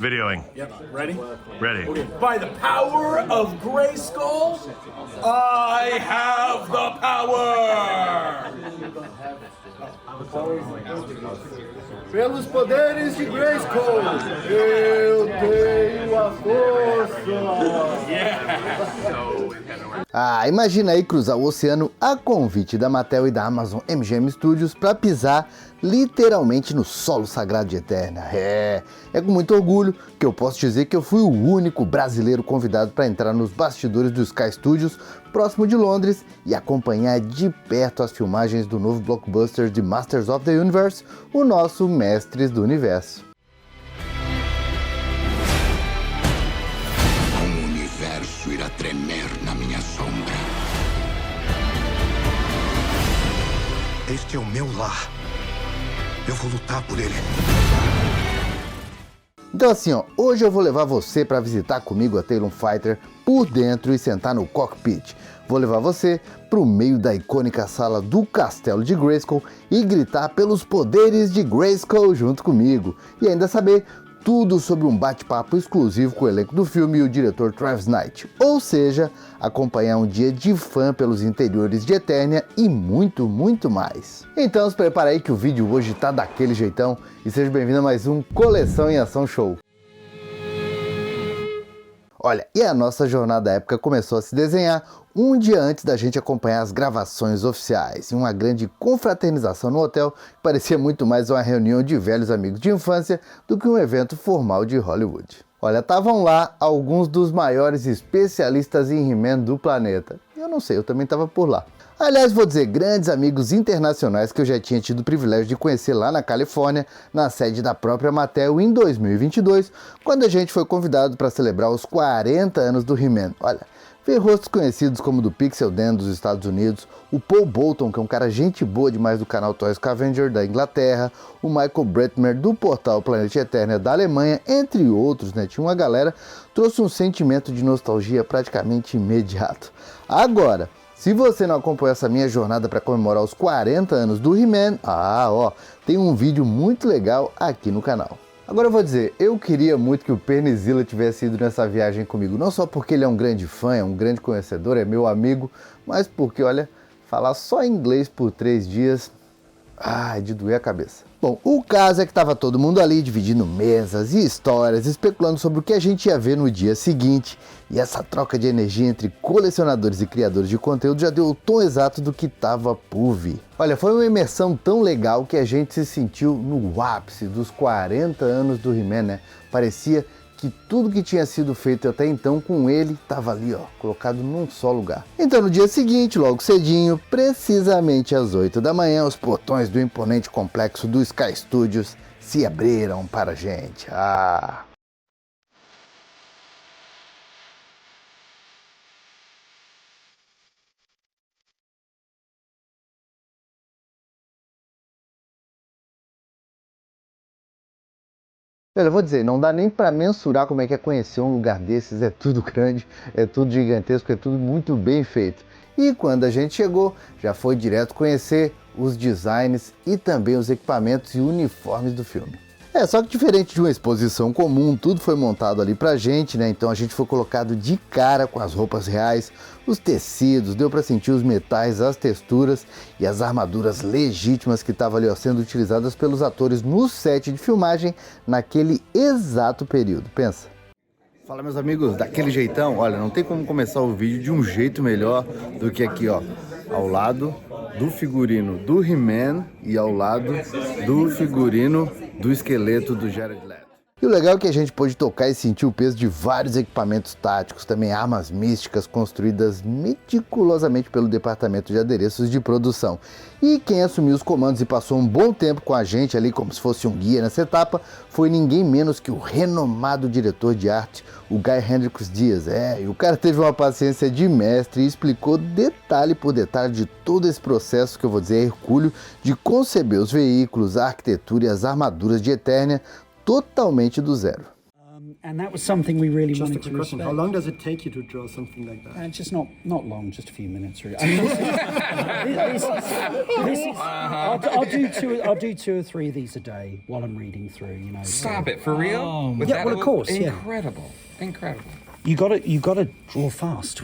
Videoing. Yep. Ready? Ready. Okay. By the power of Grayskull, I have the power! Pelos poderes de Grayskull, eu tenho a força! Ah, imagina aí cruzar o oceano a convite da Mattel e da Amazon MGM Studios para pisar literalmente no solo sagrado de Eternia. É com muito orgulho que eu posso dizer que eu fui o único brasileiro convidado para entrar nos bastidores do Sky Studios, próximo de Londres, e acompanhar de perto as filmagens do novo blockbuster de Masters of the Universe, o nosso Mestres do Universo. O universo irá tremer na minha sombra. Este é o meu lar. Eu vou lutar por ele. Então assim, ó, hoje eu vou levar você para visitar comigo a Talon Fighter por dentro e sentar no cockpit. Vou levar você para o meio da icônica sala do Castelo de Grayskull e gritar pelos poderes de Grayskull junto comigo. E ainda saber tudo sobre um bate-papo exclusivo com o elenco do filme e o diretor Travis Knight. Ou seja, acompanhar um dia de fã pelos interiores de Eternia e muito, muito mais. Então se prepara aí que o vídeo hoje tá daquele jeitão e seja bem-vindo a mais um Coleção em Ação Show. Olha, e a nossa jornada épica começou a se desenhar um dia antes da gente acompanhar as gravações oficiais, em uma grande confraternização no hotel que parecia muito mais uma reunião de velhos amigos de infância do que um evento formal de Hollywood. Olha, estavam lá alguns dos maiores especialistas em He-Man do planeta. Eu não sei, eu também estava por lá. Aliás, vou dizer, grandes amigos internacionais que eu já tinha tido o privilégio de conhecer lá na Califórnia, na sede da própria Mattel em 2022, quando a gente foi convidado para celebrar os 40 anos do He-Man. Olha, ver rostos conhecidos como o do Pixel Dan dos Estados Unidos, o Paul Bolton, que é um cara gente boa demais do canal Toy Scavenger da Inglaterra, o Michael Bretmer do portal Planeta Eternia da Alemanha, entre outros, né? Tinha uma galera, trouxe um sentimento de nostalgia praticamente imediato. Agora, se você não acompanhou essa minha jornada para comemorar os 40 anos do He-Man, tem um vídeo muito legal aqui no canal. Agora eu vou dizer, eu queria muito que o Pernizilla tivesse ido nessa viagem comigo, não só porque ele é um grande fã, é um grande conhecedor, é meu amigo, mas porque, olha, falar só inglês por 3 dias, é de doer a cabeça. Bom, o caso é que estava todo mundo ali dividindo mesas e histórias, especulando sobre o que a gente ia ver no dia seguinte, e essa troca de energia entre colecionadores e criadores de conteúdo já deu o tom exato do que estava por vir. Olha, foi uma imersão tão legal que a gente se sentiu no ápice dos 40 anos do He-Man, né? Parecia que tudo que tinha sido feito até então com ele estava ali, ó, colocado num só lugar. Então no dia seguinte, logo cedinho, precisamente às 8 da manhã, os portões do imponente complexo do Sky Studios se abriram para a gente. Eu vou dizer, não dá nem para mensurar como é que é conhecer um lugar desses, é tudo grande, é tudo gigantesco, é tudo muito bem feito. E quando a gente chegou, já foi direto conhecer os designs e também os equipamentos e uniformes do filme. Só que diferente de uma exposição comum, tudo foi montado ali pra gente, né? Então a gente foi colocado de cara com as roupas reais, os tecidos, deu pra sentir os metais, as texturas e as armaduras legítimas que estavam ali, ó, sendo utilizadas pelos atores no set de filmagem naquele exato período. Pensa. Fala, meus amigos, daquele jeitão, olha, não tem como começar o vídeo de um jeito melhor do que aqui, ó, ao lado do figurino do He-Man e ao lado do figurino do esqueleto do Jared Leto. E o legal é que a gente pôde tocar e sentir o peso de vários equipamentos táticos, também armas místicas construídas meticulosamente pelo departamento de adereços de produção. E quem assumiu os comandos e passou um bom tempo com a gente ali como se fosse um guia nessa etapa foi ninguém menos que o renomado diretor de arte, o Guy Hendricks Diaz. E o cara teve uma paciência de mestre e explicou detalhe por detalhe de todo esse processo que eu vou dizer hercúleo de conceber os veículos, a arquitetura e as armaduras de Eternia totalmente do zero. And that was something we really Just a wanted quick to question. respect. How long does it take you to draw something like that? Just not long, just a few minutes. Really. I mean, I'll do two or three of these a day while I'm reading through. You know. Stop it, for real? Yeah, well, of course, yeah. Incredible. You got to draw fast.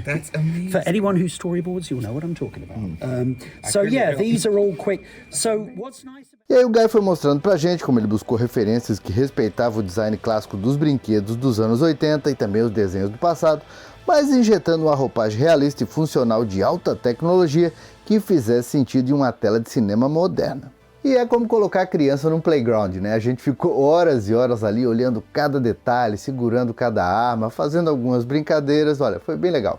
That's amazing. For anyone who storyboards, you'll know what I'm talking about. So yeah, these are all quick. So what's nice about... E aí o Guy foi mostrando pra gente como ele buscou referências que respeitavam o design clássico dos brinquedos dos anos 80 e também os desenhos do passado, mas injetando uma roupagem realista e funcional de alta tecnologia que fizesse sentido em uma tela de cinema moderna. E é como colocar a criança num playground, né? A gente ficou horas e horas ali olhando cada detalhe, segurando cada arma, fazendo algumas brincadeiras, olha, foi bem legal.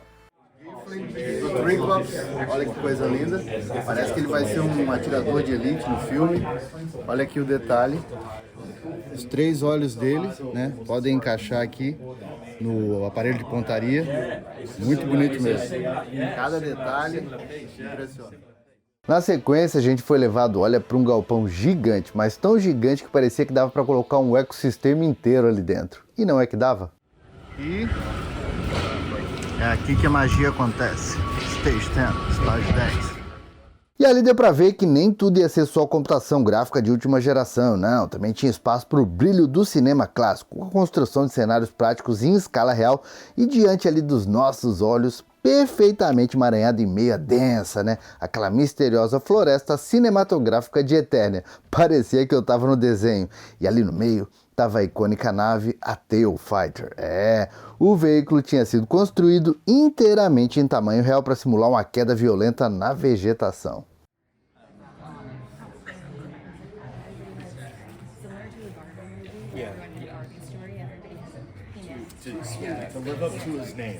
Triclops, olha que coisa linda. Parece que ele vai ser um atirador de elite no filme. Olha aqui o detalhe. Os 3 olhos dele, né? Podem encaixar aqui no aparelho de pontaria. Muito bonito mesmo. Cada detalhe impressiona. Na sequência, a gente foi levado, olha, para um galpão gigante, mas tão gigante que parecia que dava para colocar um ecossistema inteiro ali dentro. E não é que dava? E é aqui que a magia acontece. Stage 10, Stage 10. E ali deu para ver que nem tudo ia ser só computação gráfica de última geração, não. Também tinha espaço para o brilho do cinema clássico, com a construção de cenários práticos em escala real e diante ali dos nossos olhos, perfeitamente emaranhado em meio à densa, né? Aquela misteriosa floresta cinematográfica de Eternia. Parecia que eu tava no desenho. E ali no meio tava a icônica nave, a Tail Fighter. O veículo tinha sido construído inteiramente em tamanho real para simular uma queda violenta na vegetação. To live up to his name.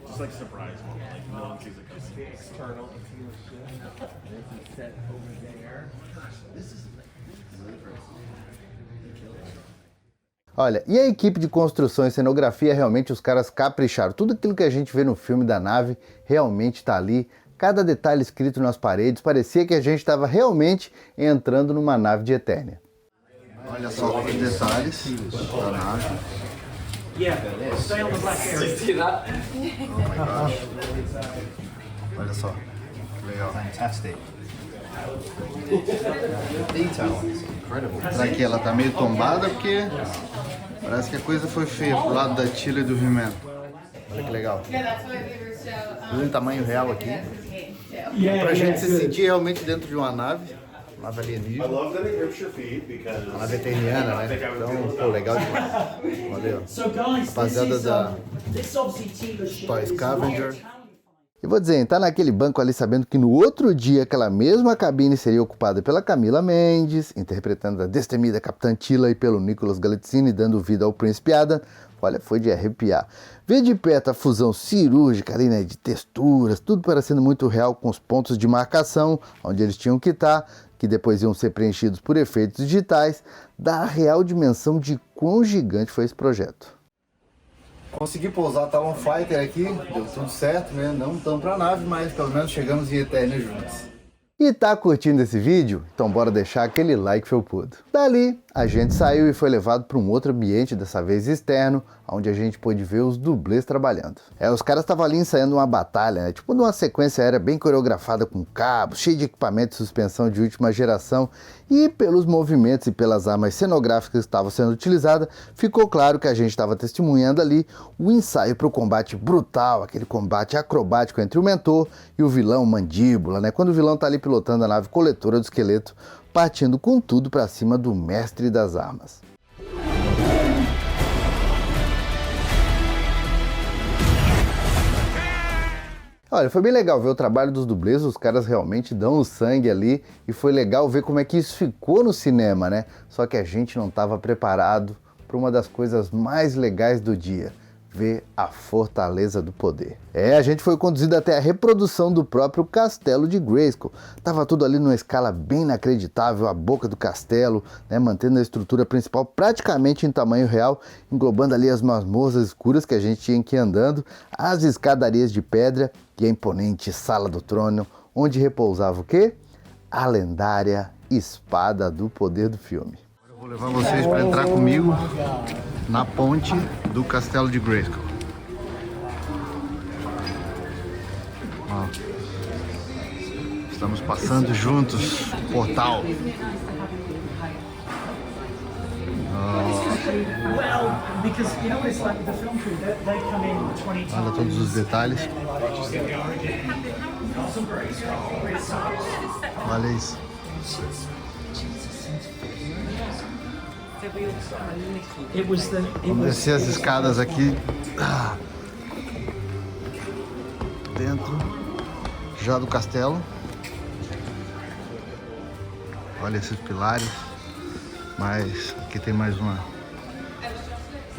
Just like surprise moment, like no one sees it coming. External. Olha, e a equipe de construção e cenografia, realmente os caras capricharam. Tudo aquilo que a gente vê no filme da nave realmente está ali. Cada detalhe escrito nas paredes, parecia que a gente estava realmente entrando numa nave de Eternia. Olha só os detalhes da nave. Olha só, que legal. Fantastic. Aqui ela tá meio tombada porque parece que a coisa foi feia pro lado da Tila e do He-Man. Olha que legal. Tudo em tamanho real aqui. Pra gente se sentir realmente dentro de uma nave alienígena. Uma nave eterniana, né? Então, pô, legal demais. Valeu. Rapaziada da Toy Scavenger. E vou dizer, tá naquele banco ali sabendo que no outro dia aquela mesma cabine seria ocupada pela Camila Mendes, interpretando a destemida Capitã Tila, e pelo Nicolas Galitzini, dando vida ao Príncipe Adam. Olha, foi de arrepiar. Ver de perto a fusão cirúrgica ali, né, de texturas, tudo parecendo muito real, com os pontos de marcação, onde eles tinham que estar, que depois iam ser preenchidos por efeitos digitais, dá a real dimensão de quão gigante foi esse projeto. Consegui pousar Talon Fighter aqui, deu tudo certo, né? Não tão pra nave, mas pelo menos chegamos em Eternia juntos. E tá curtindo esse vídeo? Então bora deixar aquele like felpudo. Dali, a gente saiu e foi levado para um outro ambiente, dessa vez externo, onde a gente pôde ver os dublês trabalhando. Os caras estavam ali ensaiando uma batalha, né? Tipo numa sequência aérea bem coreografada com cabos, cheio de equipamento de suspensão de última geração, e pelos movimentos e pelas armas cenográficas que estavam sendo utilizadas, ficou claro que a gente estava testemunhando ali o ensaio para o combate brutal, aquele combate acrobático entre o mentor e o vilão Mandíbula, né? Quando o vilão tá ali pilotando a nave coletora do esqueleto, partindo com tudo para cima do mestre das armas. Olha, foi bem legal ver o trabalho dos dublês, os caras realmente dão o sangue ali, e foi legal ver como é que isso ficou no cinema, né? Só que a gente não estava preparado para uma das coisas mais legais do dia, ver a Fortaleza do Poder. A gente foi conduzido até a reprodução do próprio castelo de Grayskull. Tava tudo ali numa escala bem inacreditável, a boca do castelo, né, mantendo a estrutura principal praticamente em tamanho real, englobando ali as masmorras escuras que a gente tinha que ir andando, as escadarias de pedra e a imponente Sala do Trono, onde repousava o quê? A lendária espada do poder do filme. Eu vou levar vocês para entrar comigo na ponte do Castelo de Grayskull. Ó, estamos passando juntos o portal. Olha todos os detalhes. Olha isso. Vamos descer as escadas aqui. Dentro já do castelo. Olha esses pilares. Mas aqui tem mais uma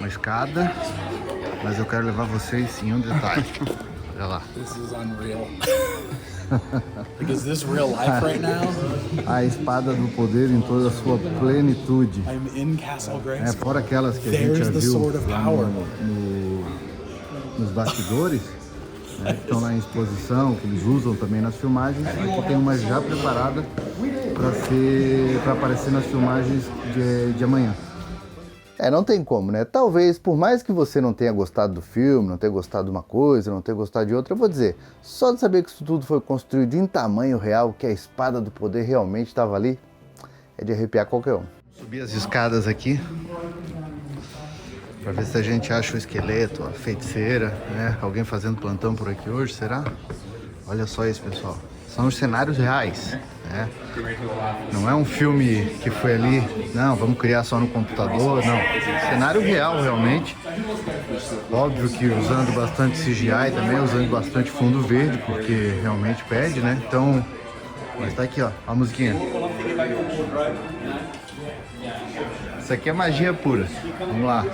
escada. Mas eu quero levar vocês em um detalhe. Olha lá. This is unreal. Like, is this real life right now? A espada do poder em toda a sua plenitude. I'm in Castle Grayskull. Fora aquelas que a gente já viu lá nos bastidores, né, que estão lá em exposição, que eles usam também nas filmagens. Aqui tem uma já preparada para aparecer nas filmagens de amanhã. Não tem como, né? Talvez, por mais que você não tenha gostado do filme, não tenha gostado de uma coisa, não tenha gostado de outra, eu vou dizer, só de saber que isso tudo foi construído em tamanho real, que a espada do poder realmente estava ali, é de arrepiar qualquer um. Subir as escadas aqui, para ver se a gente acha o esqueleto, a feiticeira, né? Alguém fazendo plantão por aqui hoje, será? Olha só isso, pessoal. São os cenários reais, né? Não é um filme que foi ali, não, vamos criar só no computador, não. Cenário real, realmente. Óbvio que usando bastante CGI também, usando bastante fundo verde, porque realmente pede, né? Então, mas tá aqui, ó, a musiquinha. Isso aqui é magia pura. Vamos lá.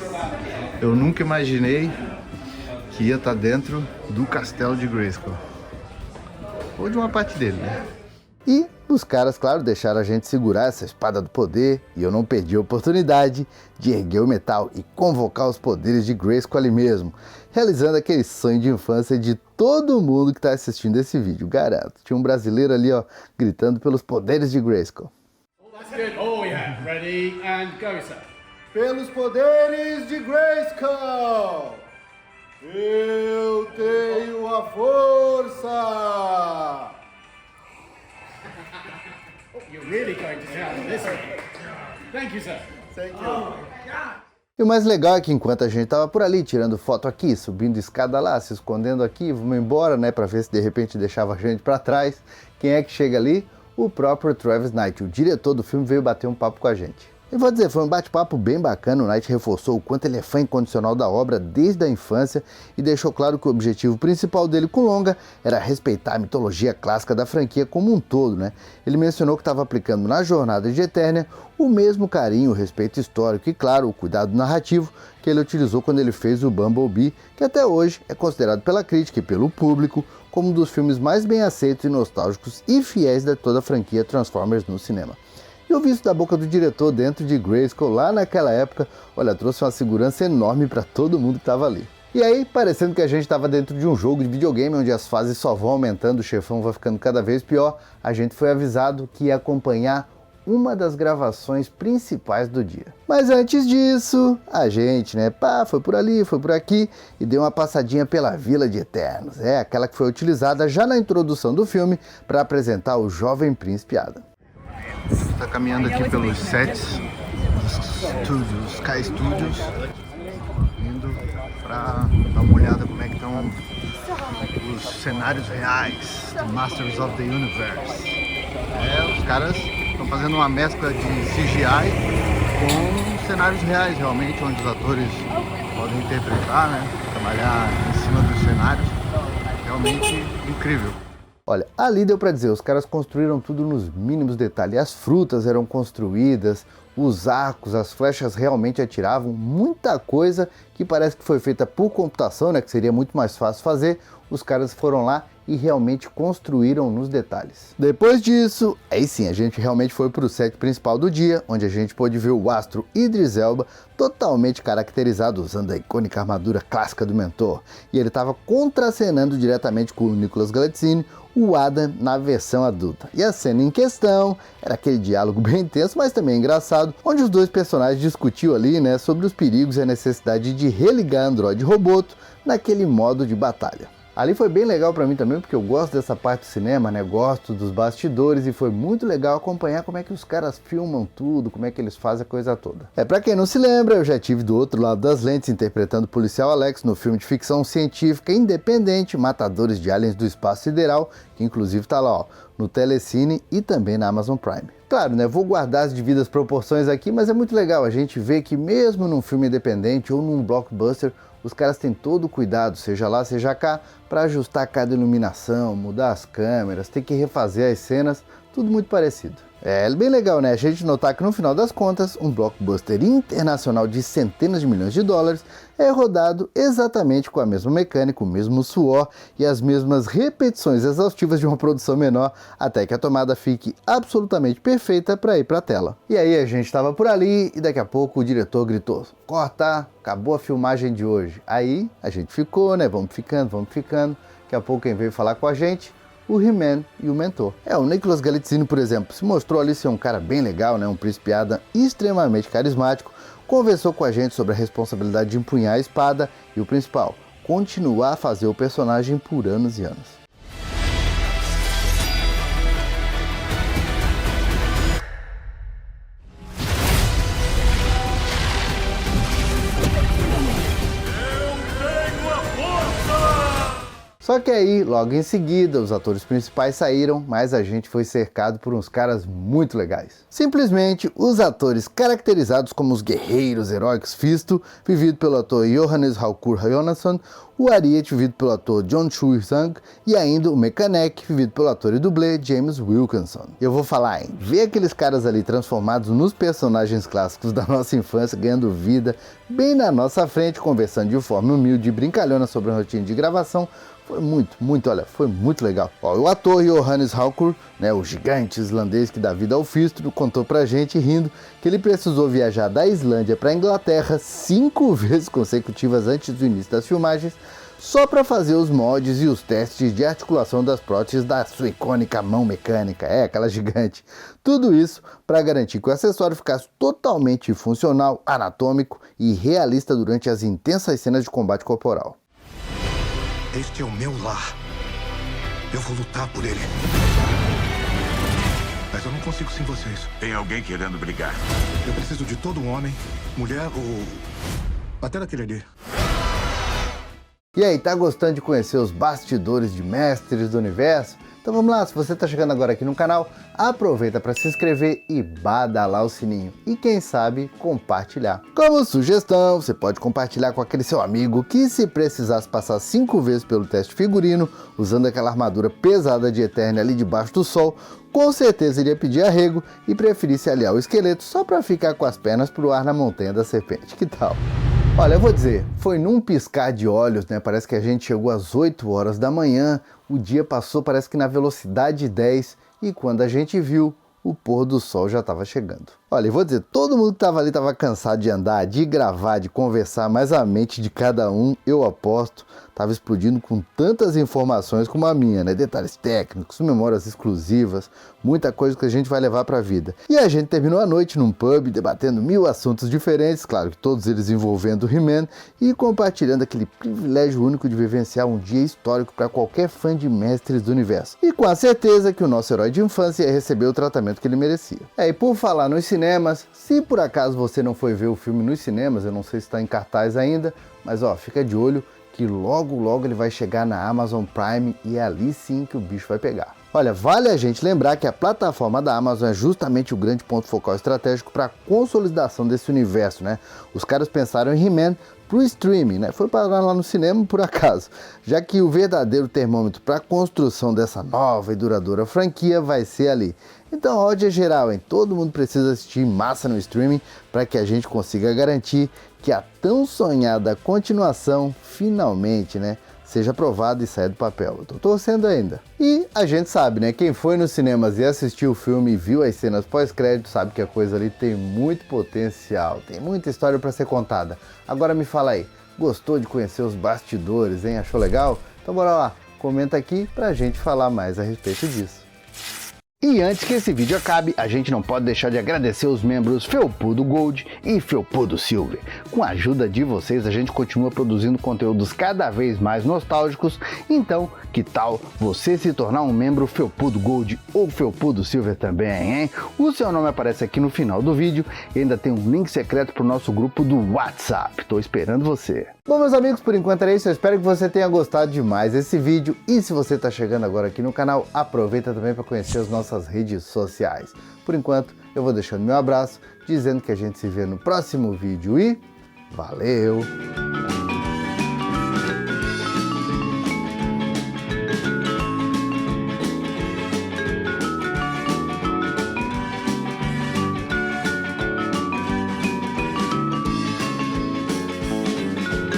Eu nunca imaginei que ia estar dentro do Castelo de Grayskull. Ou de uma parte dele, né? E os caras, claro, deixaram a gente segurar essa espada do poder e eu não perdi a oportunidade de erguer o metal e convocar os poderes de Grayskull ali mesmo, realizando aquele sonho de infância de todo mundo que está assistindo esse vídeo, garanto. Tinha um brasileiro ali, ó, gritando pelos poderes de Grayskull. Oh yeah, ready and go, sir. Pelos poderes de Grayskull! Eu tenho a força! You're really going to town on this one. Thank you, sir. Thank you. E o mais legal é que enquanto a gente tava por ali, tirando foto aqui, subindo escada lá, se escondendo aqui, vamos embora, né, pra ver se de repente deixava a gente pra trás, quem é que chega ali? O próprio Travis Knight, o diretor do filme, veio bater um papo com a gente. E vou dizer, foi um bate-papo bem bacana, o Knight reforçou o quanto ele é fã incondicional da obra desde a infância e deixou claro que o objetivo principal dele com o longa era respeitar a mitologia clássica da franquia como um todo, né? Ele mencionou que estava aplicando na jornada de Eternia o mesmo carinho, o respeito histórico e, claro, o cuidado narrativo que ele utilizou quando ele fez o Bumblebee, que até hoje é considerado pela crítica e pelo público como um dos filmes mais bem aceitos e nostálgicos e fiéis de toda a franquia Transformers no cinema. E ouvi isso da boca do diretor dentro de Grayskull lá naquela época, olha, trouxe uma segurança enorme para todo mundo que estava ali. E aí, parecendo que a gente estava dentro de um jogo de videogame onde as fases só vão aumentando, o chefão vai ficando cada vez pior, a gente foi avisado que ia acompanhar uma das gravações principais do dia. Mas antes disso, a gente, né, foi por ali, foi por aqui e deu uma passadinha pela Vila de Eternos, aquela que foi utilizada já na introdução do filme para apresentar o jovem príncipe Adam. Está caminhando aqui pelos sets dos Sky Studios, indo para dar uma olhada como é que estão os cenários reais do Masters of the Universe. Os caras estão fazendo uma mescla de CGI com cenários reais, realmente, onde os atores podem interpretar, né, trabalhar em cima dos cenários. Realmente incrível. Olha, ali deu pra dizer, os caras construíram tudo nos mínimos detalhes. As frutas eram construídas, os arcos, as flechas realmente atiravam, muita coisa que parece que foi feita por computação, né, que seria muito mais fácil fazer. Os caras foram lá e realmente construíram nos detalhes. Depois disso, aí sim, a gente realmente foi para o set principal do dia, onde a gente pôde ver o astro Idris Elba totalmente caracterizado usando a icônica armadura clássica do Mentor, e ele estava contracenando diretamente com o Nicholas Galitzine, o Adam na versão adulta. E a cena em questão era aquele diálogo bem intenso, mas também engraçado, onde os dois personagens discutiam ali, né, sobre os perigos e a necessidade de religar Android Roboto naquele modo de batalha. Ali foi bem legal pra mim também, porque eu gosto dessa parte do cinema, né? Gosto dos bastidores e foi muito legal acompanhar como é que os caras filmam tudo, como é que eles fazem a coisa toda. Pra quem não se lembra, eu já estive do outro lado das lentes interpretando o policial Alex no filme de ficção científica independente Matadores de Aliens do Espaço Sideral, que inclusive tá lá, ó, no Telecine e também na Amazon Prime. Claro, né, vou guardar as devidas proporções aqui, mas é muito legal a gente ver que mesmo num filme independente ou num blockbuster, os caras têm todo o cuidado, seja lá, seja cá, para ajustar cada iluminação, mudar as câmeras, ter que refazer as cenas, tudo muito parecido. É bem legal, né, a gente notar que no final das contas, um blockbuster internacional de centenas de milhões de dólares é rodado exatamente com a mesma mecânica, o mesmo suor e as mesmas repetições exaustivas de uma produção menor, até que a tomada fique absolutamente perfeita para ir para a tela. E aí a gente estava por ali e daqui a pouco o diretor gritou: corta, acabou a filmagem de hoje. Aí a gente ficou, né, vamos ficando. Daqui a pouco quem veio falar com a gente? O He-Man e o Mentor. O Nicholas Galitzine, por exemplo, se mostrou ali ser um cara bem legal, né? Um príncipe Adam extremamente carismático, conversou com a gente sobre a responsabilidade de empunhar a espada e o principal, continuar a fazer o personagem por anos e anos. Só que aí, logo em seguida, os atores principais saíram, mas a gente foi cercado por uns caras muito legais. Simplesmente, os atores caracterizados como os guerreiros heróicos Fisto, vivido pelo ator Johannes Haukur Jónasson, o Ariete, vivido pelo ator John Choi-sang, e ainda o Mekanek, vivido pelo ator e dublê James Wilkinson. Eu vou falar, hein, ver aqueles caras ali transformados nos personagens clássicos da nossa infância, ganhando vida, bem na nossa frente, conversando de forma humilde e brincalhona sobre a rotina de gravação, foi muito legal. O ator Johannes Haukur, né, o gigante islandês que dá vida ao Fisto, contou pra gente, rindo, que ele precisou viajar da Islândia pra Inglaterra 5 vezes consecutivas antes do início das filmagens, só para fazer os moldes e os testes de articulação das próteses da sua icônica mão mecânica, aquela gigante. Tudo isso para garantir que o acessório ficasse totalmente funcional, anatômico e realista durante as intensas cenas de combate corporal. Este é o meu lar. Eu vou lutar por ele. Mas eu não consigo sem vocês. Tem alguém querendo brigar? Eu preciso de todo homem, mulher ou até daquele ali. E aí, tá gostando de conhecer os bastidores de Mestres do Universo? Então vamos lá, se você tá chegando agora aqui no canal, aproveita para se inscrever e badalar o sininho. E quem sabe, compartilhar. Como sugestão, você pode compartilhar com aquele seu amigo que, se precisasse passar 5 vezes pelo teste figurino, usando aquela armadura pesada de Eternia ali debaixo do sol, com certeza iria pedir arrego e preferir se aliar ao esqueleto só para ficar com as pernas pro ar na Montanha da Serpente. Que tal? Olha, eu vou dizer, foi num piscar de olhos, né? Parece que a gente chegou às 8 horas da manhã, o dia passou parece que na velocidade 10 e quando a gente viu, o pôr do sol já estava chegando. Olha, eu vou dizer, todo mundo que estava ali estava cansado de andar, de gravar, de conversar, mas a mente de cada um, eu aposto, estava explodindo com tantas informações como a minha, né? Detalhes técnicos, memórias exclusivas, muita coisa que a gente vai levar para a vida. E a gente terminou a noite num pub, debatendo 1000 assuntos diferentes, claro que todos eles envolvendo o He-Man, e compartilhando aquele privilégio único de vivenciar um dia histórico para qualquer fã de Mestres do Universo. E com a certeza que o nosso herói de infância ia receber o tratamento que ele merecia. E por falar nos cinemas, se por acaso você não foi ver o filme nos cinemas, eu não sei se está em cartaz ainda, mas ó, fica de olho que logo ele vai chegar na Amazon Prime e é ali sim que o bicho vai pegar. Olha, vale a gente lembrar que a plataforma da Amazon é justamente o grande ponto focal estratégico para a consolidação desse universo, né? Os caras pensaram em He-Man pro streaming, né? Foi parar lá no cinema por acaso, já que o verdadeiro termômetro para a construção dessa nova e duradoura franquia vai ser ali. Então, ódio é geral, hein? Todo mundo precisa assistir massa no streaming para que a gente consiga garantir que a tão sonhada continuação finalmente, né, seja aprovado e saia do papel. Eu tô torcendo ainda. E a gente sabe, né? Quem foi nos cinemas e assistiu o filme e viu as cenas pós-crédito sabe que a coisa ali tem muito potencial, tem muita história para ser contada. Agora me fala aí, gostou de conhecer os bastidores, hein? Achou legal? Então bora lá, comenta aqui pra gente falar mais a respeito disso. E antes que esse vídeo acabe, a gente não pode deixar de agradecer os membros Felpudo Gold e Felpudo Silver. Com a ajuda de vocês, a gente continua produzindo conteúdos cada vez mais nostálgicos, então que tal você se tornar um membro Felpudo Gold ou Felpudo Silver também, hein? O seu nome aparece aqui no final do vídeo e ainda tem um link secreto pro nosso grupo do WhatsApp. Tô esperando você. Bom, meus amigos, por enquanto é isso. Eu espero que você tenha gostado demais desse vídeo. E se você está chegando agora aqui no canal, aproveita também para conhecer as nossas redes sociais. Por enquanto, eu vou deixando meu abraço, dizendo que a gente se vê no próximo vídeo e valeu!